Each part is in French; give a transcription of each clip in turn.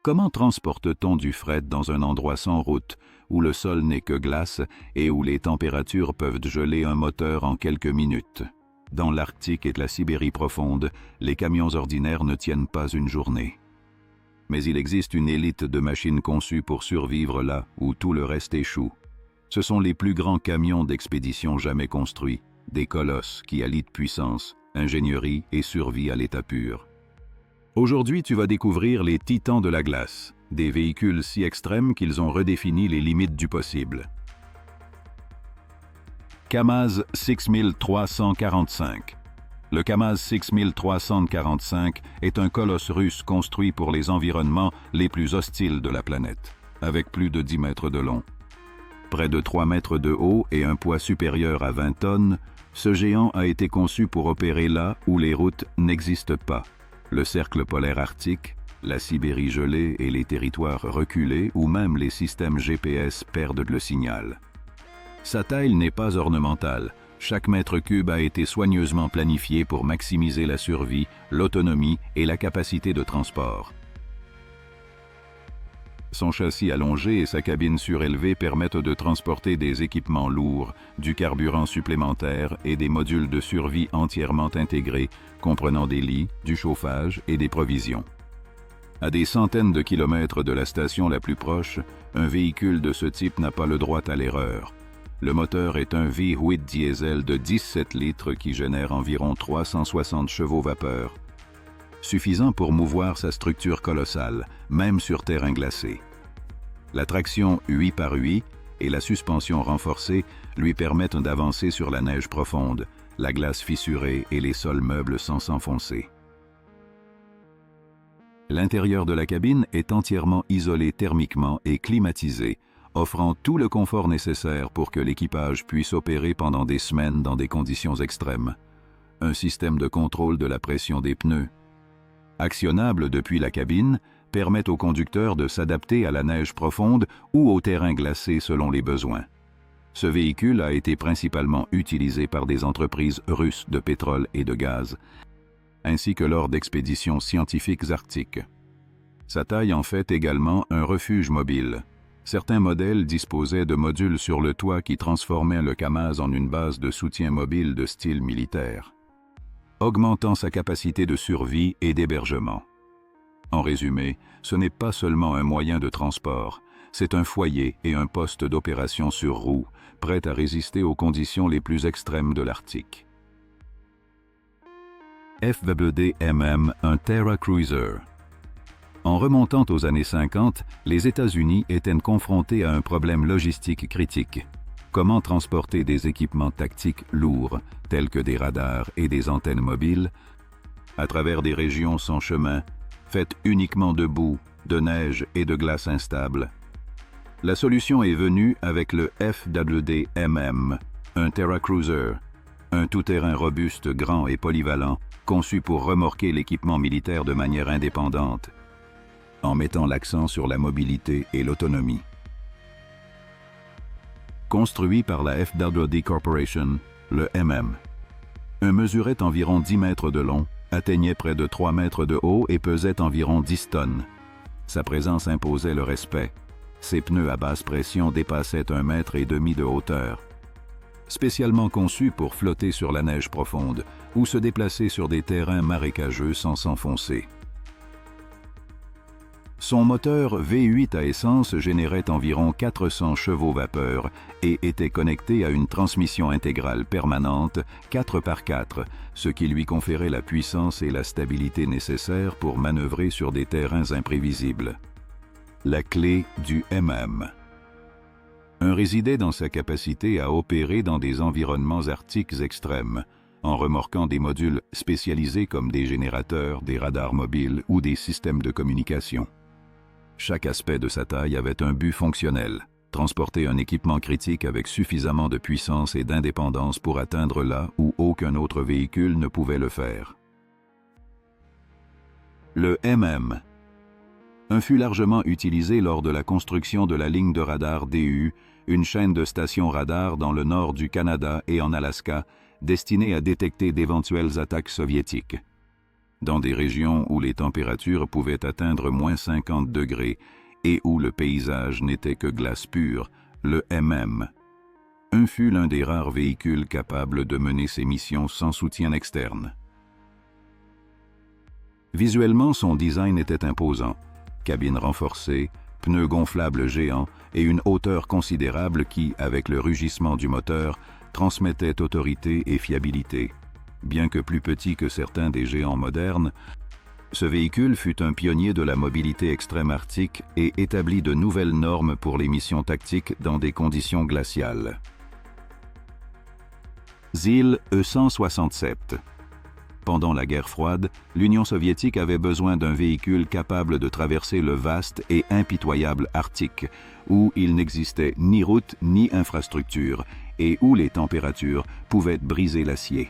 Comment transporte-t-on du fret dans un endroit sans route, où le sol n'est que glace et où les températures peuvent geler un moteur en quelques minutes? Dans l'Arctique et la Sibérie profonde, les camions ordinaires ne tiennent pas une journée. Mais il existe une élite de machines conçues pour survivre là où tout le reste échoue. Ce sont les plus grands camions d'expédition jamais construits, des colosses qui allient puissance, ingénierie et survie à l'état pur. Aujourd'hui, tu vas découvrir les titans de la glace, des véhicules si extrêmes qu'ils ont redéfini les limites du possible. KAMAZ 6345. Le KAMAZ 6345 est un colosse russe construit pour les environnements les plus hostiles de la planète, avec plus de 10 mètres de long. Près de 3 mètres de haut et un poids supérieur à 20 tonnes, ce géant a été conçu pour opérer là où les routes n'existent pas. Le cercle polaire arctique, la Sibérie gelée et les territoires reculés où même les systèmes GPS perdent le signal. Sa taille n'est pas ornementale. Chaque mètre cube a été soigneusement planifié pour maximiser la survie, l'autonomie et la capacité de transport. Son châssis allongé et sa cabine surélevée permettent de transporter des équipements lourds, du carburant supplémentaire et des modules de survie entièrement intégrés, comprenant des lits, du chauffage et des provisions. À des centaines de kilomètres de la station la plus proche, un véhicule de ce type n'a pas le droit à l'erreur. Le moteur est un V8 diesel de 17 litres qui génère environ 360 chevaux vapeur, suffisant pour mouvoir sa structure colossale, même sur terrain glacé. La traction 8x8 et la suspension renforcée lui permettent d'avancer sur la neige profonde, la glace fissurée et les sols meubles sans s'enfoncer. L'intérieur de la cabine est entièrement isolé thermiquement et climatisé, offrant tout le confort nécessaire pour que l'équipage puisse opérer pendant des semaines dans des conditions extrêmes. Un système de contrôle de la pression des pneus, actionnable depuis la cabine, permet au conducteur de s'adapter à la neige profonde ou au terrain glacé selon les besoins. Ce véhicule a été principalement utilisé par des entreprises russes de pétrole et de gaz, ainsi que lors d'expéditions scientifiques arctiques. Sa taille en fait également un refuge mobile. Certains modèles disposaient de modules sur le toit qui transformaient le KAMAZ en une base de soutien mobile de style militaire, augmentant sa capacité de survie et d'hébergement. En résumé, ce n'est pas seulement un moyen de transport, c'est un foyer et un poste d'opération sur roue, prêt à résister aux conditions les plus extrêmes de l'Arctique. FWD-MM, un Terra Cruiser. En remontant aux années 50, les États-Unis étaient confrontés à un problème logistique critique. Comment transporter des équipements tactiques lourds, tels que des radars et des antennes mobiles, à travers des régions sans chemin, faites uniquement de boue, de neige et de glace instable? La solution est venue avec le FWD-MM, un Terra Cruiser, un tout-terrain robuste, grand et polyvalent, conçu pour remorquer l'équipement militaire de manière indépendante, en mettant l'accent sur la mobilité et l'autonomie. Construit par la FWD Corporation, le MM. Mesurait environ 10 mètres de long, atteignait près de 3 mètres de haut et pesait environ 10 tonnes. Sa présence imposait le respect. Ses pneus à basse pression dépassaient 1,5 mètre de hauteur. Spécialement conçu pour flotter sur la neige profonde ou se déplacer sur des terrains marécageux sans s'enfoncer. Son moteur V8 à essence générait environ 400 chevaux vapeur et était connecté à une transmission intégrale permanente 4x4, ce qui lui conférait la puissance et la stabilité nécessaires pour manœuvrer sur des terrains imprévisibles. La clé du MM. Résidait dans sa capacité à opérer dans des environnements arctiques extrêmes, en remorquant des modules spécialisés comme des générateurs, des radars mobiles ou des systèmes de communication. Chaque aspect de sa taille avait un but fonctionnel, transporter un équipement critique avec suffisamment de puissance et d'indépendance pour atteindre là où aucun autre véhicule ne pouvait le faire. Le MM fut largement utilisé lors de la construction de la ligne de radar DU, une chaîne de stations radar dans le nord du Canada et en Alaska, destinée à détecter d'éventuelles attaques soviétiques. dans des régions où les températures pouvaient atteindre moins 50 degrés et où le paysage n'était que glace pure, le MM fut l'un des rares véhicules capables de mener ses missions sans soutien externe. Visuellement, son design était imposant. Cabine renforcée, pneus gonflables géants et une hauteur considérable qui, avec le rugissement du moteur, transmettait autorité et fiabilité. Bien que plus petit que certains des géants modernes, ce véhicule fut un pionnier de la mobilité extrême arctique et établit de nouvelles normes pour les missions tactiques dans des conditions glaciales. ZIL E-167. Pendant la guerre froide, l'Union soviétique avait besoin d'un véhicule capable de traverser le vaste et impitoyable Arctique, où il n'existait ni route ni infrastructure, et où les températures pouvaient briser l'acier.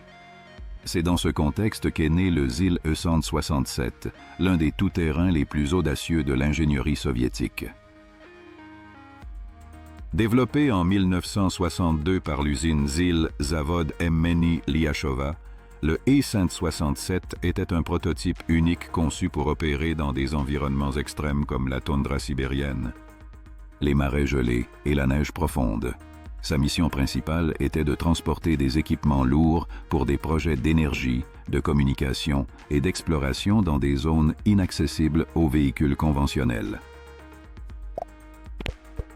C'est dans ce contexte qu'est né le ZIL E-167, l'un des tout-terrains les plus audacieux de l'ingénierie soviétique. Développé en 1962 par l'usine ZIL Zavod Emeni Liachova, le E-167 était un prototype unique conçu pour opérer dans des environnements extrêmes comme la toundra sibérienne, les marais gelés et la neige profonde. Sa mission principale était de transporter des équipements lourds pour des projets d'énergie, de communication et d'exploration dans des zones inaccessibles aux véhicules conventionnels.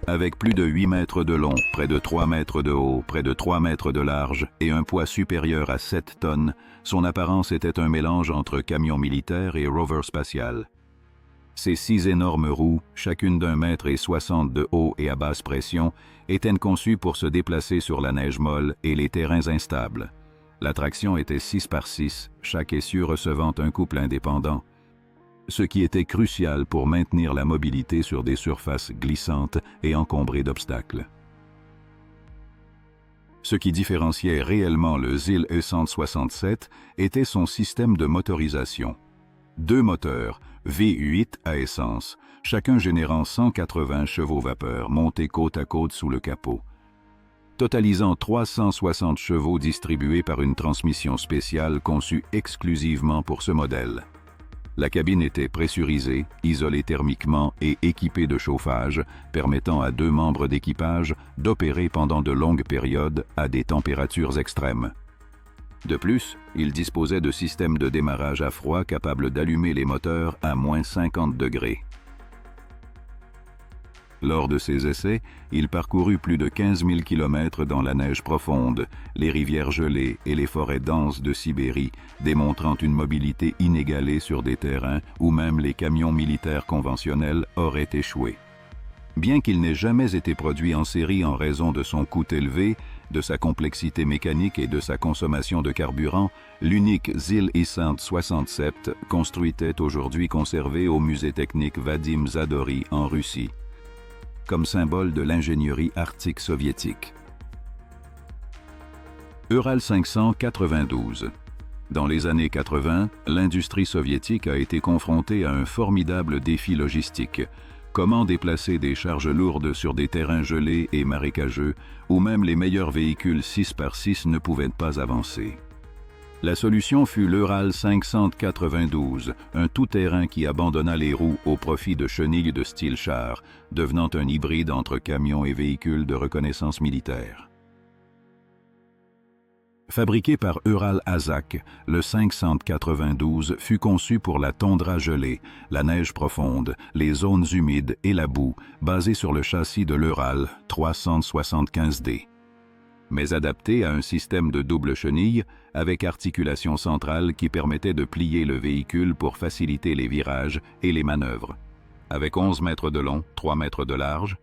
Avec plus de 8 mètres de long, près de 3 mètres de haut, près de 3 mètres de large et un poids supérieur à 7 tonnes, son apparence était un mélange entre camion militaire et rover spatial. Ses 6 énormes roues, chacune d'1 mètre et 60 de haut et à basse pression, étaient conçues pour se déplacer sur la neige molle et les terrains instables. La traction était 6 par 6, chaque essieu recevant un couple indépendant, ce qui était crucial pour maintenir la mobilité sur des surfaces glissantes et encombrées d'obstacles. Ce qui différenciait réellement le ZIL E-167 était son système de motorisation. 2 moteurs, V8 à essence, chacun générant 180 chevaux-vapeur montés côte à côte sous le capot, totalisant 360 chevaux distribués par une transmission spéciale conçue exclusivement pour ce modèle. La cabine était pressurisée, isolée thermiquement et équipée de chauffage, permettant à 2 membres d'équipage d'opérer pendant de longues périodes à des températures extrêmes. De plus, il disposait de systèmes de démarrage à froid capables d'allumer les moteurs à moins 50 degrés. Lors de ses essais, il parcourut plus de 15 000 km dans la neige profonde, les rivières gelées et les forêts denses de Sibérie, démontrant une mobilité inégalée sur des terrains où même les camions militaires conventionnels auraient échoué. Bien qu'il n'ait jamais été produit en série en raison de son coût élevé, de sa complexité mécanique et de sa consommation de carburant, l'unique ZIL E-167 construit est aujourd'hui conservé au musée technique Vadim Zadorny en Russie, comme symbole de l'ingénierie arctique soviétique. Ural 592. Dans les années 80, l'industrie soviétique a été confrontée à un formidable défi logistique. Comment déplacer des charges lourdes sur des terrains gelés et marécageux, où même les meilleurs véhicules 6 par 6 ne pouvaient pas avancer? La solution fut l'Ural 592, un tout-terrain qui abandonna les roues au profit de chenilles de style char, devenant un hybride entre camion et véhicule de reconnaissance militaire. Fabriqué par Ural Azak, le 592 fut conçu pour la toundra gelée, la neige profonde, les zones humides et la boue, basé sur le châssis de l'Ural 375D. Mais adapté à un système de double chenille avec articulation centrale qui permettait de plier le véhicule pour faciliter les virages et les manœuvres. Avec 11 mètres de long, 3 mètres de large,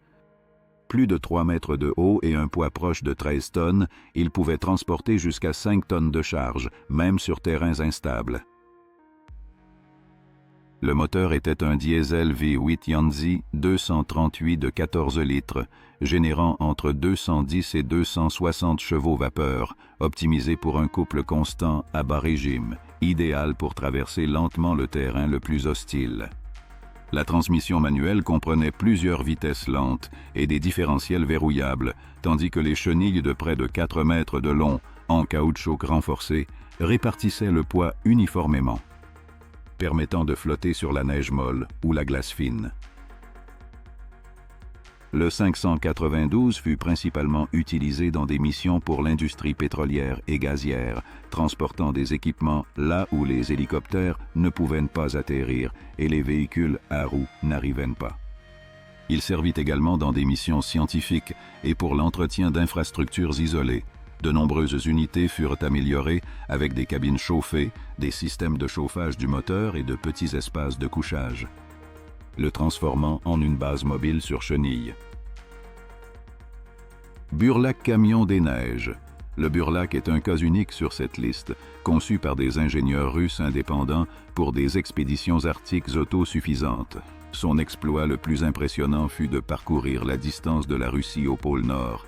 plus de 3 mètres de haut et un poids proche de 13 tonnes, il pouvait transporter jusqu'à 5 tonnes de charge, même sur terrains instables. Le moteur était un diesel V8 Yanzi 238 de 14 litres, générant entre 210 et 260 chevaux vapeur, optimisé pour un couple constant à bas régime, idéal pour traverser lentement le terrain le plus hostile. La transmission manuelle comprenait plusieurs vitesses lentes et des différentiels verrouillables, tandis que les chenilles de près de 4 mètres de long, en caoutchouc renforcé, répartissaient le poids uniformément. permettant de flotter sur la neige molle ou la glace fine. Le 592 fut principalement utilisé dans des missions pour l'industrie pétrolière et gazière, transportant des équipements là où les hélicoptères ne pouvaient pas atterrir et les véhicules à roues n'arrivaient pas. Il servit également dans des missions scientifiques et pour l'entretien d'infrastructures isolées. De nombreuses unités furent améliorées avec des cabines chauffées, des systèmes de chauffage du moteur et de petits espaces de couchage, le transformant en une base mobile sur chenilles. Burlak Camion des Neiges. Le Burlak est un cas unique sur cette liste, conçu par des ingénieurs russes indépendants pour des expéditions arctiques autosuffisantes. Son exploit le plus impressionnant fut de parcourir la distance de la Russie au pôle Nord,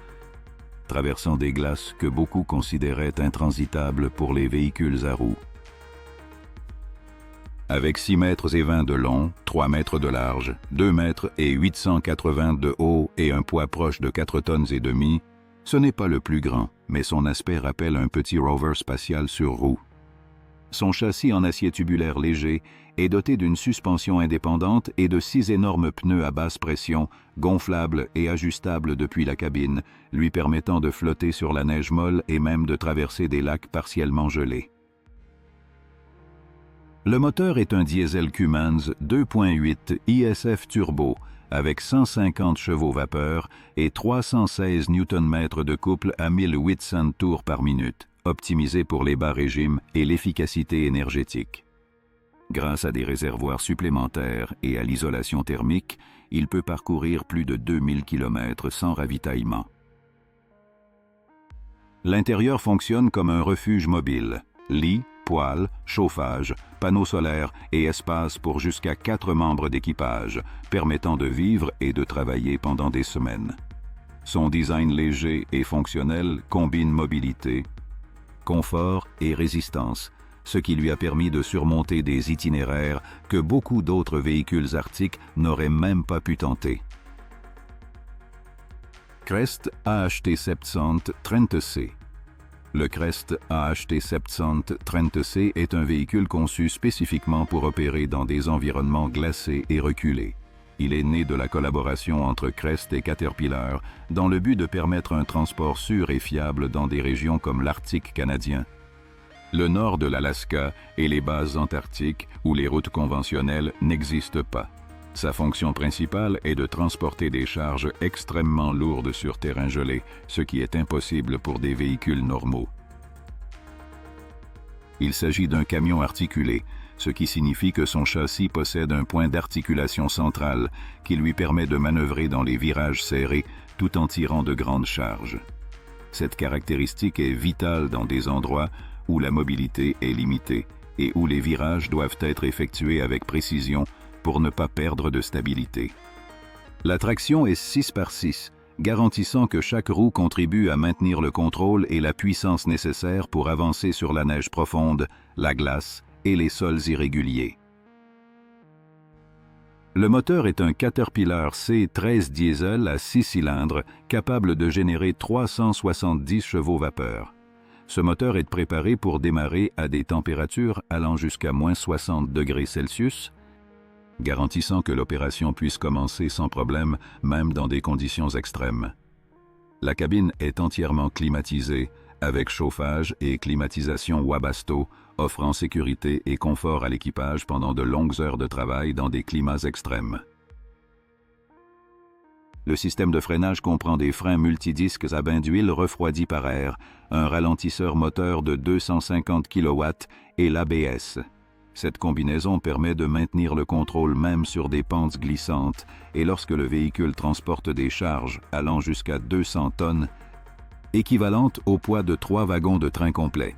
traversant des glaces que beaucoup considéraient intransitables pour les véhicules à roues. Avec 6 mètres et 20 de long, 3 mètres de large, 2 mètres et 880 de haut et un poids proche de 4 tonnes et demie, ce n'est pas le plus grand, mais son aspect rappelle un petit rover spatial sur roue. Son châssis en acier tubulaire léger est doté d'une suspension indépendante et de 6 énormes pneus à basse pression, gonflables et ajustables depuis la cabine, lui permettant de flotter sur la neige molle et même de traverser des lacs partiellement gelés. Le moteur est un diesel Cummins 2.8 ISF turbo avec 150 chevaux vapeur et 316 Nm de couple à 1800 tours par minute, optimisé pour les bas régimes et l'efficacité énergétique. Grâce à des réservoirs supplémentaires et à l'isolation thermique, il peut parcourir plus de 2000 km sans ravitaillement. L'intérieur fonctionne comme un refuge mobile. Lit, poêle, chauffage, panneaux solaires et espace pour jusqu'à 4 membres d'équipage, permettant de vivre et de travailler pendant des semaines. Son design léger et fonctionnel combine mobilité, confort et résistance, ce qui lui a permis de surmonter des itinéraires que beaucoup d'autres véhicules arctiques n'auraient même pas pu tenter. Crest AHT 700 30C. Le Crest AHT 700 30C est un véhicule conçu spécifiquement pour opérer dans des environnements glacés et reculés. Il est né de la collaboration entre Crest et Caterpillar dans le but de permettre un transport sûr et fiable dans des régions comme l'Arctique canadien, le nord de l'Alaska et les bases antarctiques où les routes conventionnelles n'existent pas. Sa fonction principale est de transporter des charges extrêmement lourdes sur terrain gelé, ce qui est impossible pour des véhicules normaux. Il s'agit d'un camion articulé, ce qui signifie que son châssis possède un point d'articulation central qui lui permet de manœuvrer dans les virages serrés tout en tirant de grandes charges. Cette caractéristique est vitale dans des endroits où la mobilité est limitée et où les virages doivent être effectués avec précision pour ne pas perdre de stabilité. La traction est 6x6, garantissant que chaque roue contribue à maintenir le contrôle et la puissance nécessaires pour avancer sur la neige profonde, la glace et les sols irréguliers. Le moteur est un Caterpillar C13 diesel à 6 cylindres, capable de générer 370 chevaux vapeur. Ce moteur est préparé pour démarrer à des températures allant jusqu'à -60 degrés Celsius, garantissant que l'opération puisse commencer sans problème, même dans des conditions extrêmes. La cabine est entièrement climatisée, avec chauffage et climatisation Wabasto, offrant sécurité et confort à l'équipage pendant de longues heures de travail dans des climats extrêmes. Le système de freinage comprend des freins multidisques à bain d'huile refroidis par air, un ralentisseur moteur de 250 kW et l'ABS. Cette combinaison permet de maintenir le contrôle même sur des pentes glissantes et lorsque le véhicule transporte des charges allant jusqu'à 200 tonnes, équivalentes au poids de 3 wagons de train complet.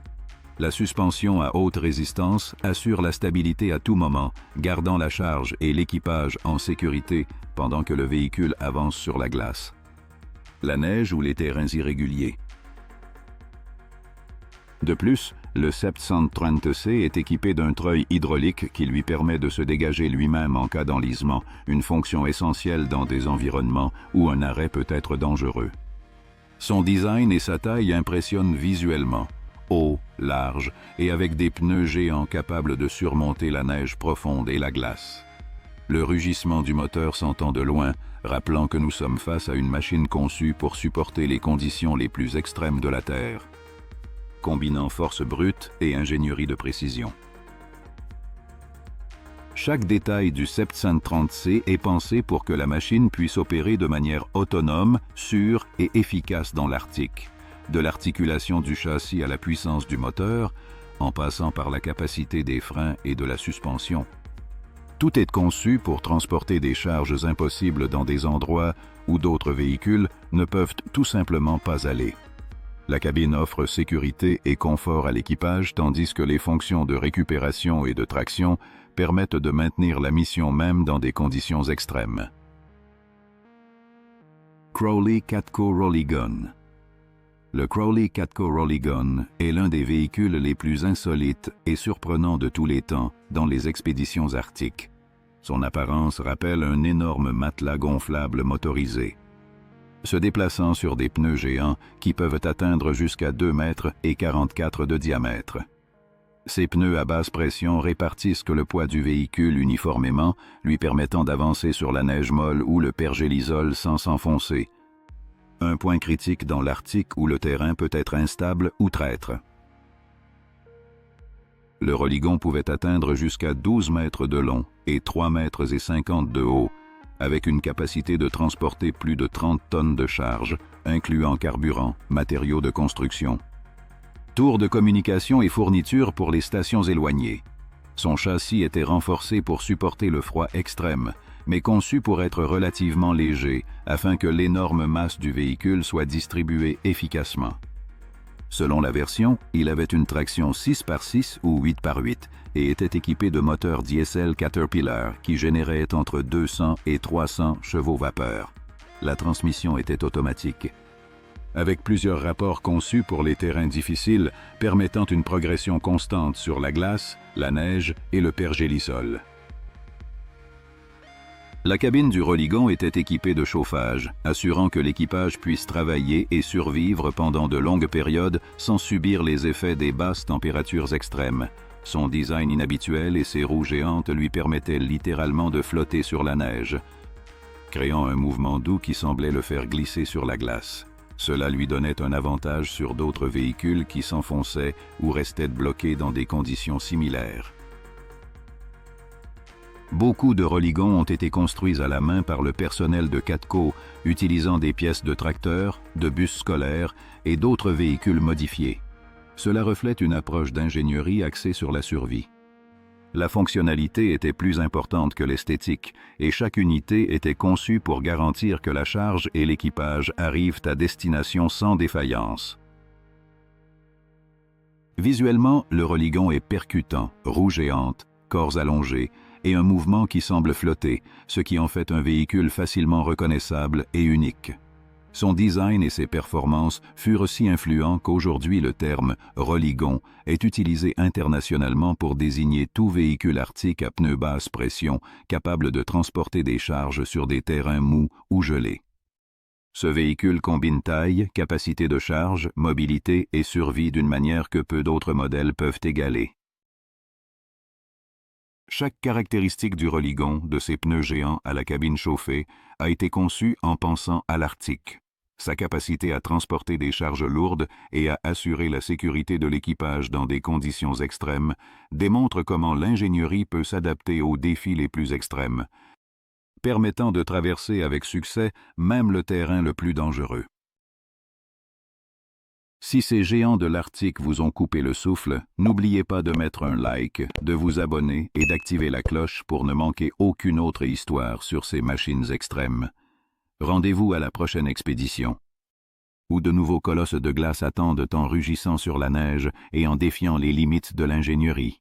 La suspension à haute résistance assure la stabilité à tout moment, gardant la charge et l'équipage en sécurité pendant que le véhicule avance sur la glace, la neige ou les terrains irréguliers. De plus, le 730C est équipé d'un treuil hydraulique qui lui permet de se dégager lui-même en cas d'enlisement, une fonction essentielle dans des environnements où un arrêt peut être dangereux. Son design et sa taille impressionnent visuellement. hauts, larges et avec des pneus géants capables de surmonter la neige profonde et la glace. Le rugissement du moteur s'entend de loin, rappelant que nous sommes face à une machine conçue pour supporter les conditions les plus extrêmes de la Terre, combinant force brute et ingénierie de précision. Chaque détail du 730C est pensé pour que la machine puisse opérer de manière autonome, sûre et efficace dans l'Arctique, de l'articulation du châssis à la puissance du moteur, en passant par la capacité des freins et de la suspension. Tout est conçu pour transporter des charges impossibles dans des endroits où d'autres véhicules ne peuvent tout simplement pas aller. La cabine offre sécurité et confort à l'équipage tandis que les fonctions de récupération et de traction permettent de maintenir la mission même dans des conditions extrêmes. Crowley Catco Rolly Gun. Le Crowley Catco Rolly Gun est l'un des véhicules les plus insolites et surprenants de tous les temps dans les expéditions arctiques. Son apparence rappelle un énorme matelas gonflable motorisé, se déplaçant sur des pneus géants qui peuvent atteindre jusqu'à 2 mètres et 44 de diamètre. Ces pneus à basse pression répartissent le poids du véhicule uniformément, lui permettant d'avancer sur la neige molle ou le pergélisol sans s'enfoncer. Un point critique dans l'Arctique où le terrain peut être instable ou traître. Le Rolly-Gon pouvait atteindre jusqu'à 12 mètres de long et 3 mètres et 50 de haut, avec une capacité de transporter plus de 30 tonnes de charge, incluant carburant, matériaux de construction, tours de communication et fournitures pour les stations éloignées. Son châssis était renforcé pour supporter le froid extrême, mais conçu pour être relativement léger afin que l'énorme masse du véhicule soit distribuée efficacement. Selon la version, il avait une traction 6x6 ou 8x8 et était équipé de moteurs diesel Caterpillar qui généraient entre 200 et 300 chevaux-vapeur. La transmission était automatique, avec plusieurs rapports conçus pour les terrains difficiles permettant une progression constante sur la glace, la neige et le pergélisol. La cabine du Rolly-Gon était équipée de chauffage, assurant que l'équipage puisse travailler et survivre pendant de longues périodes sans subir les effets des basses températures extrêmes. Son design inhabituel et ses roues géantes lui permettaient littéralement de flotter sur la neige, créant un mouvement doux qui semblait le faire glisser sur la glace. Cela lui donnait un avantage sur d'autres véhicules qui s'enfonçaient ou restaient bloqués dans des conditions similaires. Beaucoup de Rolly-Gon ont été construits à la main par le personnel de Catco, utilisant des pièces de tracteurs, de bus scolaires et d'autres véhicules modifiés. Cela reflète une approche d'ingénierie axée sur la survie. La fonctionnalité était plus importante que l'esthétique, et chaque unité était conçue pour garantir que la charge et l'équipage arrivent à destination sans défaillance. Visuellement, le Rolly-Gon est percutant, roue géante, corps allongés, et un mouvement qui semble flotter, ce qui en fait un véhicule facilement reconnaissable et unique. Son design et ses performances furent si influents qu'aujourd'hui le terme « Rolly-Gon » est utilisé internationalement pour désigner tout véhicule arctique à pneus basse pression capable de transporter des charges sur des terrains mous ou gelés. Ce véhicule combine taille, capacité de charge, mobilité et survie d'une manière que peu d'autres modèles peuvent égaler. Chaque caractéristique du Rolly-Gon, de ses pneus géants à la cabine chauffée, a été conçue en pensant à l'Arctique. Sa capacité à transporter des charges lourdes et à assurer la sécurité de l'équipage dans des conditions extrêmes démontre comment l'ingénierie peut s'adapter aux défis les plus extrêmes, permettant de traverser avec succès même le terrain le plus dangereux. Si ces géants de l'Arctique vous ont coupé le souffle, n'oubliez pas de mettre un like, de vous abonner et d'activer la cloche pour ne manquer aucune autre histoire sur ces machines extrêmes. Rendez-vous à la prochaine expédition, où de nouveaux colosses de glace attendent en rugissant sur la neige et en défiant les limites de l'ingénierie.